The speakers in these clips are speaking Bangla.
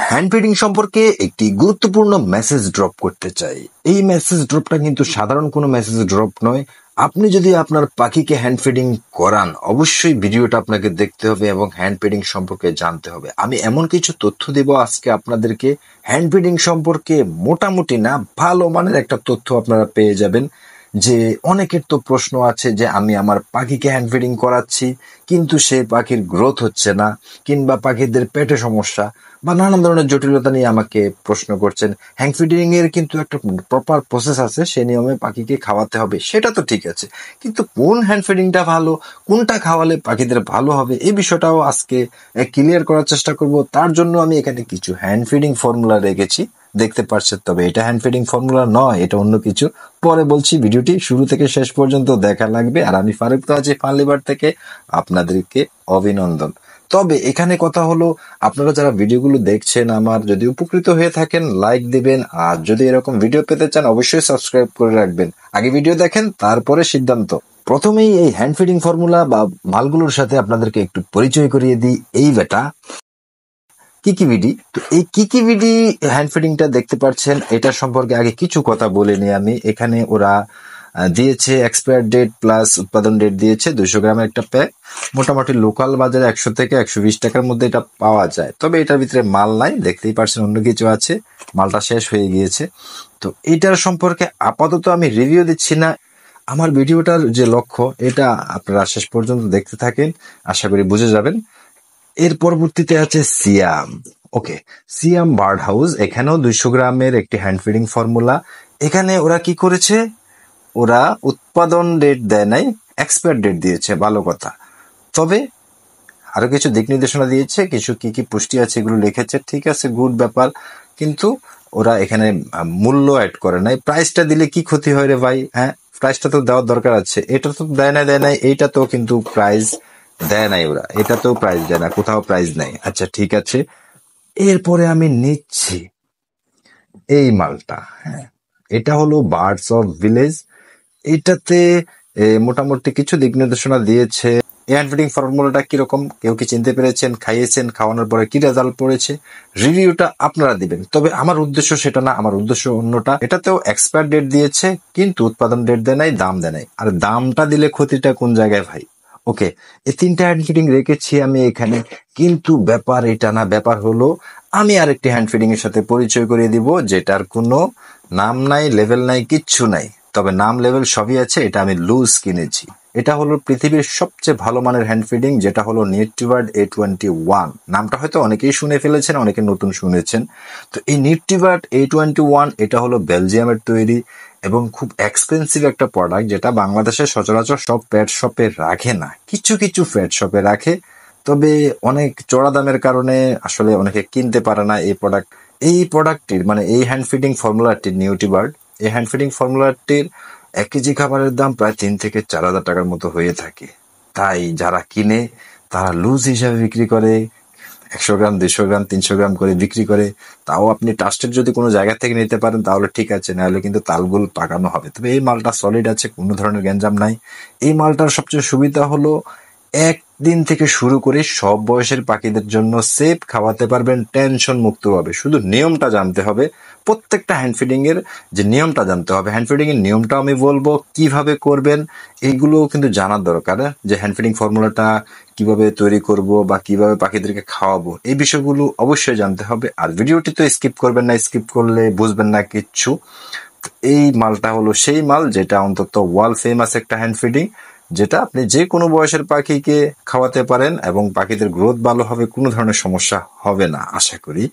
হ্যান্ড ফিডিং সম্পর্কে একটি গুরুত্বপূর্ণ মেসেজ ড্রপ করতে চাই। এই মেসেজ ড্রপটা কিন্তু সাধারণ কোনো মেসেজ ড্রপ নয়। আপনি যদি আপনার পাখিকে হ্যান্ড ফিডিং করান, অবশ্যই ভিডিওটা আপনাকে দেখতে হবে এবং হ্যান্ড ফিডিং সম্পর্কে জানতে হবে। আমি এমন কিছু তথ্য দেব আজকে আপনাদেরকে, হ্যান্ড ফিডিং সম্পর্কে মোটামুটি না ভালো মানের একটা তথ্য আপনারা পেয়ে যাবেন। যে অনেকের তো প্রশ্ন আছে যে আমি আমার পাখিকে হ্যান্ড ফিডিং করাচ্ছি কিন্তু সে পাখির গ্রোথ হচ্ছে না, কিংবা পাখিদের পেটে সমস্যা বা নানান ধরনের জটিলতা নিয়ে আমাকে প্রশ্ন করছেন। হ্যান্ড ফিডিং এর কিন্তু একটা প্রপার প্রসেস আছে, সে নিয়মে পাখিকে খাওয়াতে হবে, সেটা তো ঠিক আছে, কিন্তু কোন হ্যান্ড ফিডিংটা ভালো, কোনটা খাওয়ালে পাখিদের ভালো হবে, এই বিষয়টাও আজকে ক্লিয়ার করার চেষ্টা করব। তার জন্য আমি এখানে কিছু হ্যান্ড ফিডিং ফর্মুলা রেখেছি, দেখতে পাচ্ছেন। তবে এটা হ্যান্ড ফিডিং ফর্মুলা নয়, এটা অন্য কিছু, পরে বলছি। ভিডিওটি শুরু থেকে শেষ পর্যন্ত দেখা লাগবে। আর আমি ফারুক তো আছি ফানলিবার থেকে, আপনাদেরকে অভিনন্দন। তবে এখানে কথা হলো, আপনারা যারা ভিডিওগুলো দেখছেন আমার, যদি উপকৃত হয়ে থাকেন লাইক দিবেন, আর যদি এরকম ভিডিও পেতে চান অবশ্যই সাবস্ক্রাইব করে রাখবেন। আগে ভিডিও দেখেন, তারপরে সিদ্ধান্ত। প্রথমেই এই হ্যান্ড ফিডিং ফর্মুলা বা মালগুলোর সাথে আপনাদেরকে একটু পরিচয় করিয়ে দিই। এই বেটা কিকিভিডি, তো এই কিকিভিডি হ্যান্ড ফিডিংটা দেখতে পাচ্ছেন, এটার সম্পর্কে আগে কিছু কথা বলে নিই আমি। এখানে ওরা দিয়েছে এক্সপায়ার ডেট প্লাস উৎপাদন ডেট দিয়েছে, 200 গ্রামের একটা প্যাক। মোটামুটি লোকাল বাজারে 100 থেকে 120 টাকার মধ্যে এটা পাওয়া যায়। তবে এটার ভিতরে মাল নাই, দেখতেই পাচ্ছেন অন্য কিছু আছে, মালটা শেষ হয়ে গিয়েছে। তো এটার সম্পর্কে আপাতত আমি রিভিউ দিচ্ছি না। আমার ভিডিওটার যে লক্ষ্য, এটা আপনারা শেষ পর্যন্ত দেখতে থাকেন, আশা করি বুঝে যাবেন। এর পরবর্তীতে আছে সিয়াম। ওকে, সিয়াম বার্ড হাউস, এখানেও 200 গ্রামের একটি হ্যান্ড ফিডিং ফর্মুলা। এখানে ওরা কি করেছে, ওরা উৎপাদন ডেট দেয় নাই, এক্সপায়ার ডেট দিয়েছে, ভালো কথা। তবে আরো কিছু দিক নির্দেশনা দিয়েছে, কিছু কি কি পুষ্টি আছে এগুলো লিখেছে, ঠিক আছে, গুড ব্যাপার। কিন্তু ওরা এখানে মূল্য অ্যাড করে নাই। প্রাইসটা দিলে কি ক্ষতি হয় রে ভাই? হ্যাঁ, প্রাইসটা তো দেওয়ার দরকার আছে। এটা তো দেয় নাই, এইটা তো কিন্তু প্রাইস দেয় নাই ওরা, এটা তো প্রাইস দেয় না, কোথাও প্রাইস নাই। আচ্ছা ঠিক আছে, এরপরে আমি নিচ্ছি এই মালটা। হ্যাঁ, এটা হলো বার্ডস অফ ভিলেজ। এটাতে মোটামুটি কিছু দিক নির্দেশনা দিয়েছে। এই হ্যান্ড ফিডিং ফর্মুলাটা কিরকম, কেউ কি চিনতে পেরেছেন? খাইয়েছেন, খাওয়ানোর পরে কি রেজাল্ট পড়েছে, রিভিউটা আপনারা দিবেন। তবে আমার উদ্দেশ্য সেটা না, আমার উদ্দেশ্য অন্যটা। এটাতেও এক্সপায়ার ডেট দিয়েছে কিন্তু উৎপাদন ডেট দেয় নাই, দাম দেয় নাই। আর দামটা দিলে ক্ষতিটা কোন জায়গায় ভাই? ওকে, এই 3টা হ্যান্ড ফিডিং রেখেছি আমি এখানে, কিন্তু ব্যাপার এটা না। ব্যাপার হলো, আমি আরেকটি হ্যান্ড ফিডিং এর সাথে পরিচয় করিয়ে দিব, যেটার কোনো নাম নাই, লেভেল নাই, কিচ্ছু নাই। তবে নাম লেভেল সবই আছে। এটা আমি লুজ কিনেছি। এটা হলো পৃথিবীর সবচেয়ে ভালো মানের হ্যান্ড ফিডিং, যেটা হলো নিউট্রিবার্ড A21। নামটা হয়তো অনেকেই শুনে ফেলেছেন, অনেকে নতুন শুনেছেন। তো এই নিউট্রিবার্ড A21 এটা হলো বেলজিয়ামের তৈরি এবং খুব এক্সপেন্সিভ একটা প্রোডাক্ট, যেটা বাংলাদেশে সচরাচর সব পেট শপে রাখে না, কিছু কিছু পেট শপে রাখে। তবে অনেক চড়া দামের কারণে আসলে অনেকে কিনতে পারে না এই প্রোডাক্ট। এই প্রোডাক্টটির মানে এই হ্যান্ড ফিডিং ফর্মুলাটির, নিউট্রিবার্ড এই হ্যান্ড ফিডিং ফর্মুলাটির 1 কেজি খাবারের দাম প্রায় 3 থেকে 4 হাজার টাকার মতো হয়ে থাকে। তাই যারা কিনে তারা লুজ হিসাবে বিক্রি করে, 100 গ্রাম, 200 গ্রাম, 300 গ্রাম করে বিক্রি করে। তাও আপনি ট্রাস্টেড যদি কোনো জায়গা থেকে নিতে পারেন তাহলে ঠিক আছে, নাহলে কিন্তু তালগুল পাকানো হবে। তবে এই মালটা সলিড আছে, কোনো ধরনের গ্যাঞ্জাম নাই। এই মালটার সবচেয়ে সুবিধা হলো, 1 দিন থেকে শুরু করে সব বয়সের পাখিদের জন্য সেফ খাওয়াতে পারবেন টেনশন মুক্ত ভাবে। শুধু নিয়মটা জানতে হবে, প্রত্যেকটা হ্যান্ড ফিডিং এর যে নিয়মটা জানতে হবে। হ্যান্ড ফিডিং এর নিয়মটা আমি বলবো, কিভাবে করবেন এইগুলো কিন্তু জানার দরকার। যে হ্যান্ড ফিডিং ফর্মুলাটা কিভাবে তৈরি করব বা কিভাবে পাখিদেরকে খাওয়াবো, এই বিষয়গুলো অবশ্যই জানতে হবে। আর ভিডিওটি তো স্কিপ করবেন না, স্কিপ করলে বুঝবেন না কিচ্ছু। এই মালটা হলো সেই মাল যেটা অন্তত ওয়ার্ল্ড ফেমাস একটা হ্যান্ড ফিডিং, যেটা আপনি যে কোনো বয়সের পাখিকে খাওয়াতে পারেন এবং পাখিদের গ্রোথ ভালো হবে, কোনো ধরনের সমস্যা হবে না আশা করি।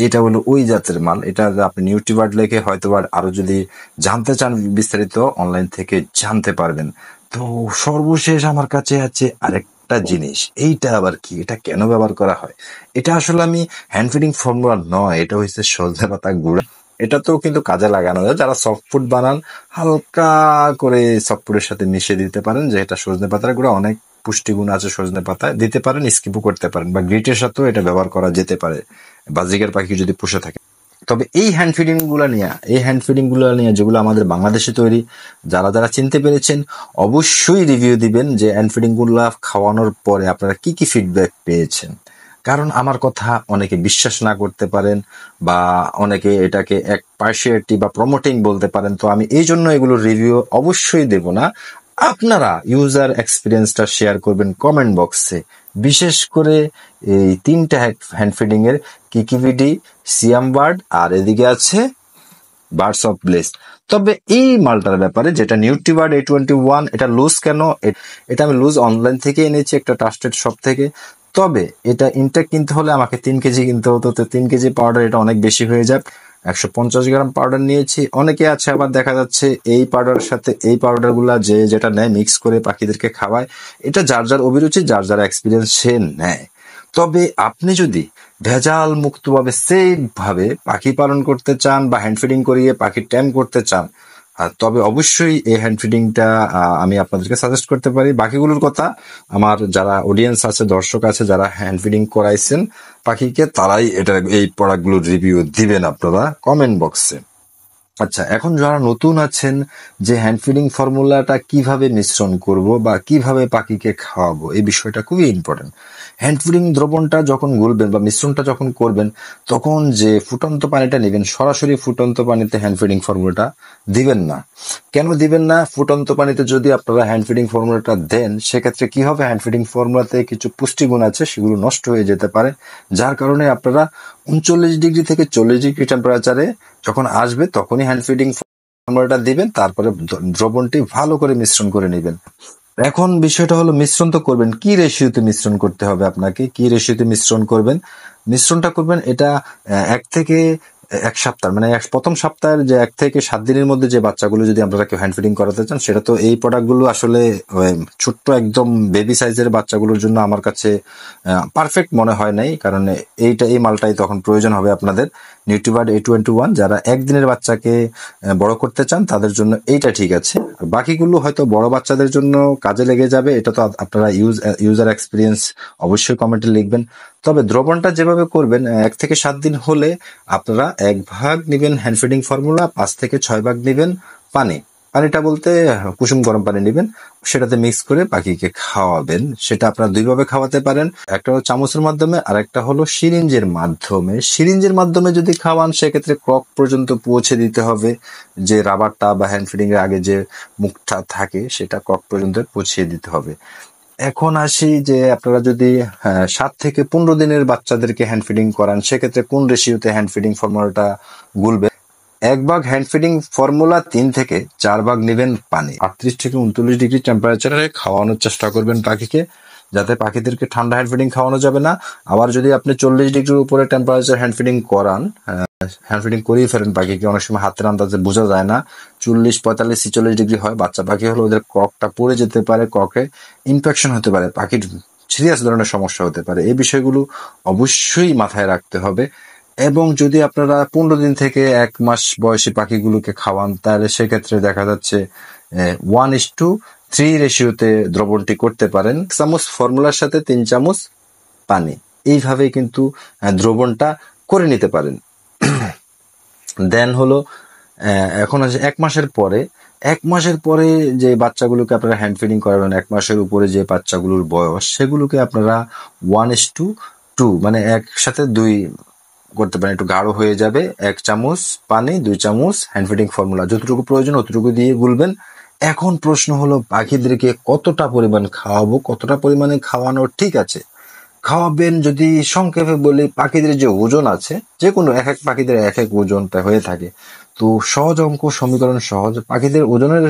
এটা হলো ওই জাতের মাল। এটা আপনি নিউট্রিবার্ড লেখে হয়তো আরো যদি জানতে চান বিস্তারিত, অনলাইন থেকে জানতে পারবেন। তো সর্বশেষ আমার কাছে আছে আরেকটা জিনিস। এইটা আবার কি, এটা কেন ব্যবহার করা হয়? এটা আসলে আমি হ্যান্ড ফিডিং ফর্মুলা নয়, এটা হচ্ছে সজনে পাতা গুঁড়া। এটাতেও কিন্তু কাজে লাগানো যায়। যারা সফট ফুড বানান, হালকা করে সফট ফুডের সাথে মিশিয়ে দিতে পারেন, যে এটা সজনে পাতার গুঁড়া, অনেক পুষ্টিগুণ আছে সজনে পাতায়, দিতে পারেন, স্কিপও করতে পারেন, বা গ্রিটের সাথেও এটা ব্যবহার করা যেতে পারে বাজিকার পাখি যদি পুষে থাকে। তবে এই হ্যান্ড ফিডিং গুলো নিয়ে যেগুলো আমাদের বাংলাদেশে তৈরি, যারা যারা চিনতে পেরেছেন অবশ্যই রিভিউ দিবেন যে হ্যান্ড ফিডিং গুলো খাওয়ানোর পরে আপনারা কি কি ফিডব্যাক পেয়েছেন। কারণ আমার কথা অনেকে বিশ্বাস না করতে পারেন বা অনেকে এটাকে এক পার্সিয়ালিটি বা প্রমোটিং বলতে পারেন, তো আমি এই জন্য এগুলোর রিভিউ অবশ্যই দেব না। আপনারা ইউজার এক্সপিরিয়েন্সটা শেয়ার করবেন কমেন্ট বক্সে, বিশেষ করে এই তিনটা হ্যান্ড ফিডিং এর কিকিভিডি, সিয়াম বার্ড আর এদিকে আছে বার্ডস অফ ব্লেস। তবে এই মালটার ব্যাপারে যেটা নিউট্রিবার্ড A21, এটা লুজ কেন, এটা আমি লুজ অনলাইন থেকে এনেছি একটা ট্রাস্টেড শপ থেকে। তবে এটা ইনটেক কিনতে হলে আমাকে 3 কেজি কিনতে হতো, তো 3 কেজি পাউডার এটা অনেক বেশি হয়ে যায়। 150 গ্রাম পাউডার নিয়েছি। অনেকে আছে আবার দেখা যাচ্ছে এই পাউডারের সাথে এই পাউডার গুলা যে যেটা নেয় মিক্স করে পাখিদেরকে খাওয়ায়। এটা যার যার অভিরুচি, যার যার এক্সপিরিয়েন্স সে নেয়। তবে আপনি যদি ভেজাল মুক্তভাবে সেফ ভাবে পাখি পালন করতে চান বা হ্যান্ড ফিডিং করিয়ে পাখি ট্যাম করতে চান, তবে অবশ্যই এই হ্যান্ড ফিডিংটা আমি আপনাদেরকে সাজেস্ট করতে পারি। বাকিগুলোর কথা আমার যারা অডিয়েন্স আছে, দর্শক আছে, যারা হ্যান্ড ফিডিং করাইছেন পাখিকে, তারাই এটা এই প্রোডাক্টগুলোর রিভিউ দিবেন আপনারা কমেন্ট বক্সে। আচ্ছা, এখন যারা নতুন আছেন যে হ্যান্ড ফিডিং ফর্মুলাটা কিভাবে মিশ্রণ করব বা কিভাবে পাখিকে খাওয়াবো, এই বিষয়টা খুবই ইম্পর্টেন্ট। হ্যান্ড ফিডিং দ্রবণটা যখন গুলবেন বা মিশ্রণটা যখন করবেন, তখন যে ফুটন্ত পানিটা নেবেন, সরাসরি ফুটন্ত পানিতে হ্যান্ড ফিডিং ফর্মুলাটা দিবেন না। কেন দিবেন না? ফুটন্ত পানিতে যদি আপনারা হ্যান্ড ফিডিং ফর্মুলাটা দেন, সেক্ষেত্রে কি হবে, হ্যান্ড ফিডিং ফর্মুলাতে কিছু পুষ্টিগুণ আছে, সেগুলো নষ্ট হয়ে যেতে পারে। যার কারণে আপনারা 39 ডিগ্রি থেকে 40 ডিগ্রি টেম্পারেচারে যখন আসবে তখনই হ্যান্ড ফিডিং ফর্মুলাটা দিবেন, তারপরে দ্রবণটি ভালো করে মিশ্রণ করে নেবেন। এখন বিষয়টা হলো, মিশ্রণ তো করবেন, কি রেশিওতে মিশ্রণ করতে হবে আপনাকে, কি রেশিওতে মিশ্রণ করবেন। মিশ্রণটা করবেন এটা 1 থেকে 1 সপ্তাহ, মানে প্রথম সপ্তাহের যে 1 থেকে 7 দিনের মধ্যে যে বাচ্চাগুলো যদি আপনারা কেউ হ্যান্ড ফিডিং করাতে চান, সেটা তো এই প্রোডাক্টগুলো আসলে ছোট্ট একদম বেবি সাইজের বাচ্চাগুলোর জন্য আমার কাছে পারফেক্ট মনে হয় নাই, কারণ এই মালটাই তখন প্রয়োজন হবে আপনাদের। নিউট্রিবার্ড A21 যারা একদিনের বাচ্চাকে বড় করতে চান তাদের জন্য এইটা ঠিক আছে, আর বাকিগুলো হয়তো বড় বাচ্চাদের জন্য কাজে লেগে যাবে। এটা তো আপনারা ইউজার এক্সপিরিয়েন্স অবশ্যই কমেন্টে লিখবেন। তবে দ্রবণটা যেভাবে করবেন, 1 থেকে 7 দিন হলে আপনারা 1 ভাগ নিবেন হ্যান্ড ফিডিং ফর্মুলা, 5 থেকে 6 ভাগ নিবেন পানি। পানিটা বলতে কুসুম গরম পানি নিবেন, সেটাতে মিক্স করে পাখিকে খাওয়াবেন। সেটা আপনারা 2 ভাবে খাওয়াতে পারেন, একটা হলো চামচের মাধ্যমে আর একটা হলো সিরিঞ্জের মাধ্যমে। সিরিঞ্জের মাধ্যমে যদি খাওয়ান, সেক্ষেত্রে ক্রক পর্যন্ত পৌঁছে দিতে হবে, যে রাবারটা বা হ্যান্ড ফিডিং এর আগে যে মুখটা থাকে সেটা ক্রক পর্যন্ত পৌঁছিয়ে দিতে হবে। এখন আসি যে আপনারা যদি 7 থেকে 15 দিনের বাচ্চাদেরকে হ্যান্ড ফিডিং করান, সেক্ষেত্রে কোন রেশিওতে হ্যান্ড ফিডিং ফর্মুলাটা গুলবে। 1 ভাগ হ্যান্ড ফিডিং ফর্মুলা, 3 থেকে 4 ভাগ নেবেন পানি। 38 থেকে 39 ডিগ্রি টেম্পারেচারে খাওয়ানোর চেষ্টা করবেন পাখিকে, যাতে পাখিদেরকে ঠান্ডা হ্যান্ড ফিডিং খাওয়ানো যাবে না। আবার যদি আপনি 40 ডিগ্রির উপরে টেম্পারেচার হ্যান্ড ফিডিং করান, হ্যান্ড ফিডিং করিয়ে ফেলেন পাখিকে, অনেক সময় হাতের আন্দাজে বোঝা যায় না, 40, 45, 46 ডিগ্রি হয়, বাচ্চা পাখি হলে ওদের ক্রকটা পড়ে যেতে পারে, ক্রকে ইনফেকশন হতে পারে, পাখির সিরিয়াস ধরনের সমস্যা হতে পারে। এই বিষয়গুলো অবশ্যই মাথায় রাখতে হবে। এবং যদি আপনারা 15 দিন থেকে 1 মাস বয়সী পাখিগুলোকে খাওয়ান, তাহলে সেক্ষেত্রে দেখা যাচ্ছে 1:3 রেশিওতে দ্রবণটি করতে পারেন। 1 চামচ ফর্মুলার সাথে 3 চামচ পানি, এইভাবে কিন্তু দ্রবণটা করে নিতে পারেন। দেন হলো এখন আছে 1 মাসের পরে। 1 মাসের পরে যে বাচ্চাগুলোকে আপনারা হ্যান্ড ফিডিং করাবেন, 1 মাসের উপরে যে বাচ্চাগুলোর বয়স, সেগুলোকে আপনারা 1:2 মানে একসাথে 2 করতে পারেন, একটু গাঢ় হয়ে যাবে। 1 চামচ পানি, 2 চামচ হ্যান্ড ফিডিং ফর্মুলা, যতটুকু প্রয়োজন অতটুকু দিয়ে গুলবেন। এখন প্রশ্ন হলো, পাখিদেরকে কতটা পরিমাণ খাওয়াবো, কতটা পরিমাণে খাওয়ানো ঠিক আছে। খাওয়াবেন যদি সংক্ষেপে বলি, পাখিদের যে ওজন আছে, যে কোনো এক এক পাখিদের এক এক ওজনটা হয়ে থাকে, তো সহজ অঙ্ক সমীকরণ সহজ, পাখিদের ওজনের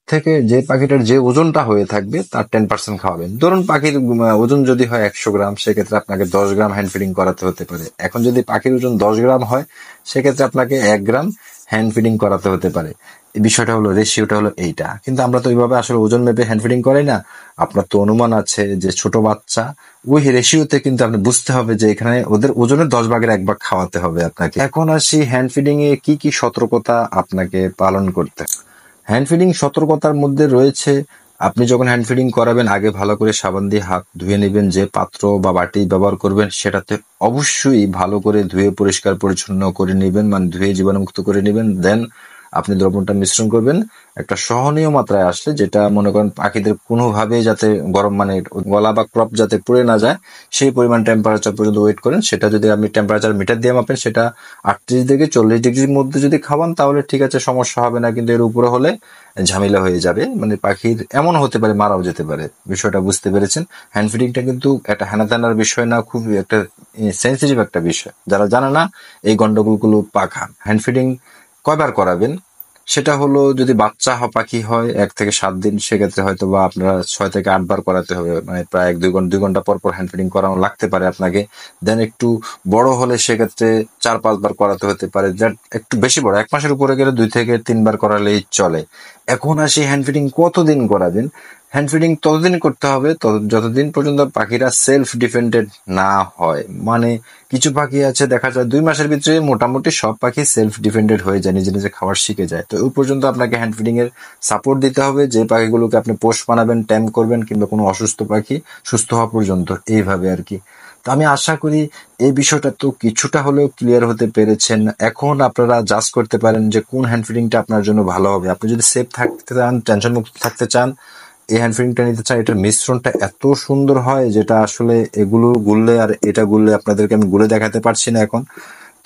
থেকে যে পাখিটার যে ওজনটা হয়ে থাকবে তার 10% খাওয়াবেন। ধরুন পাখির ওজন যদি হয় 100 গ্রাম, সেক্ষেত্রে আপনাকে 10 গ্রাম হ্যান্ড ফিডিং করাতে হতে পারে। এখন যদি পাখির ওজন 10 গ্রাম হয়, সেক্ষেত্রে আপনাকে 1 গ্রাম হ্যান্ড ফিডিং করাতে হতে পারে। এই বিষয়টা হলো, রেশিওটা হলো এইটা। কিন্তু আমরা তো এইভাবে আসলে ওজন মেপে হ্যান্ড ফিডিং করাই না। আপনার তো অনুমান আছে যে ছোট বাচ্চা, ওই রেশিওতে কিন্তু আপনি বুঝতে হবে যে এখানে ওদের ওজনের 10 ভাগের 1 ভাগ খাওয়াতে হবে আপনাকে। এখন আসি হ্যান্ড ফিডিং এ কি কি সতর্কতা আপনাকে পালন করতে। হ্যান্ড ফিডিং সতর্কতার মধ্যে রয়েছে, আপনি যখন হ্যান্ড ফিডিং করাবেন, আগে ভালো করে সাবান দিয়ে হাত ধুয়ে নেবেন। যে পাত্র বা বাটি ব্যবহার করবেন, সেটাতে অবশ্যই ভালো করে ধুয়ে পরিষ্কার পরিচ্ছন্ন করে নেবেন, মানে ধুয়ে জীবাণুমুক্ত করে নেবেন। দেন আপনি দ্রবণটা মিশ্রণ করবেন একটা সহনীয় মাত্রায় আসলে, যেটা মনে করেন পাখিদের কোনোভাবেই যাতে গরম মানে গলা বা ক্রপ যাতে পুড়ে না যায় সেই পরিমাণ টেম্পারেচার পর্যন্ত ওয়েট করেন। সেটা যদি আপনি টেম্পারেচার মিটার দিয়ে মাপেন, সেটা 38 থেকে 40 ডিগ্রির মধ্যে যদি খাওয়ান তাহলে ঠিক আছে, সমস্যা হবে না। কিন্তু এর উপরে হলে ঝামেলা হয়ে যাবে, মানে পাখির এমন হতে পারে মারাও যেতে পারে। বিষয়টা বুঝতে পেরেছেন? হ্যান্ড ফিডিংটা কিন্তু একটা হেনাতেনার বিষয় না, খুব একটা সেন্সিটিভ একটা বিষয়। যারা জানে না এই গন্ডগোলগুলো পাকা। হ্যান্ড ফিডিং কয়বার করাবেন সেটা হলো, যদি বাচ্চা পাখি হয় 1 থেকে 7 দিন, সেক্ষেত্রে হয়তো বা আপনারা 6 থেকে 8 বার করাতে হবে, মানে প্রায় 2 ঘন্টা পর পর হ্যান্ড ফিডিং করানো লাগতে পারে আপনাকে। দেন একটু বড় হলে সেক্ষেত্রে 4-5 বার করাতে হতে পারে। দ্যাট একটু বেশি বড় 1 মাসের উপরে গেলে 2 থেকে 3 বার করালেই চলে। এখন আসি হ্যান্ড ফিডিং কতদিন করাবেন। হ্যান্ড ফিডিং ততদিন করতে হবে যতদিন পর্যন্ত পাখিরা সেলফ ডিপেন্ডেন্ট না হয়। মানে কিছু পাখি আছে দেখা যায় 2 মাসের ভিতরে মোটামুটি সব পাখি সেলফ ডিপেন্ডেন্ট হয়ে যায়, নিজে নিজে খাবার শিখে যায়। তো ওই পর্যন্ত আপনাকে হ্যান্ড ফিডিং এর সাপোর্ট দিতে হবে, যে পাখিগুলোকে আপনি পোষ বানাবেন, ট্যাম করবেন, কিংবা কোনো অসুস্থ পাখি সুস্থ হওয়া পর্যন্ত, এইভাবে আর কি। তো আমি আশা করি এই বিষয়টা তো কিছুটা হলেও ক্লিয়ার হতে পেরেছেন। এখন আপনারা জাজ করতে পারেন যে কোন হ্যান্ড ফিডিংটা আপনার জন্য ভালো হবে। আপনি যদি সেফ থাকতে চান, টেনশন মুক্ত থাকতে চান, এই হ্যান্ড ফিডিংটা নিতে চান। এটার মিশ্রণটা এত সুন্দর হয় যেটা আসলে এগুলো গুললে আর এটা গুললে আপনাদেরকে আমি গুলে দেখাতে পারছি না এখন।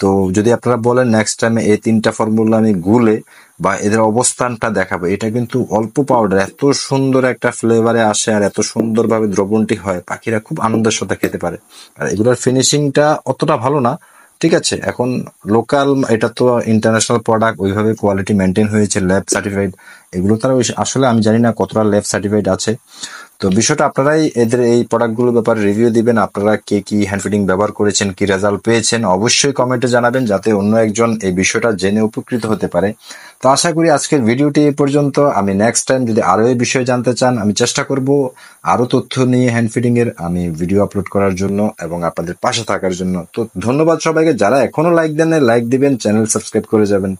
তো যদি আপনারা বলেন নেক্সট টাইমে এই 3টা ফর্মুলা আমি গুলে বা এদের অবস্থানটা দেখাবো, এটা কিন্তু অল্প পাউডার এত সুন্দর একটা ফ্লেভারে আসে আর এত সুন্দরভাবে দ্রবণটি হয়, পাখিরা খুব আনন্দের সাথে খেতে পারে। আর এগুলোর ফিনিশিংটা অতটা ভালো না, ঠিক আছে। এখন লোকাল, এটা তো ইন্টারন্যাশনাল প্রোডাক্ট, ওইভাবে কোয়ালিটি মেনটেন হয়েছে, ল্যাব সার্টিফাইড। এগুলো তারা আসলে আমি জানি না কতটা ল্যাব সার্টিফাইড আছে। তো বিষয়টা আপনারাই এদের এই প্রোডাক্টগুলোর ব্যাপারে রিভিউ দিবেন। আপনারা কে কি হ্যান্ড ফিডিং ব্যবহার করেছেন, কি রেজাল্ট পেয়েছেন, অবশ্যই কমেন্টে জানাবেন, যাতে অন্য একজন এই বিষয়টা জেনে উপকৃত হতে পারে। তো আশা করি আজকের ভিডিওটি এই পর্যন্ত। আমি নেক্সট টাইম যদি আরো এই বিষয়ে জানতে চান, আমি চেষ্টা করব আরো তথ্য নিয়ে হ্যান্ড ফিডিং এর আমি ভিডিও আপলোড করার জন্য এবং আপনাদের পাশে থাকার জন্য। তো ধন্যবাদ সবাইকে। যারা এখনো লাইক দেন, লাইক দিবেন, চ্যানেল সাবস্ক্রাইব করে যাবেন।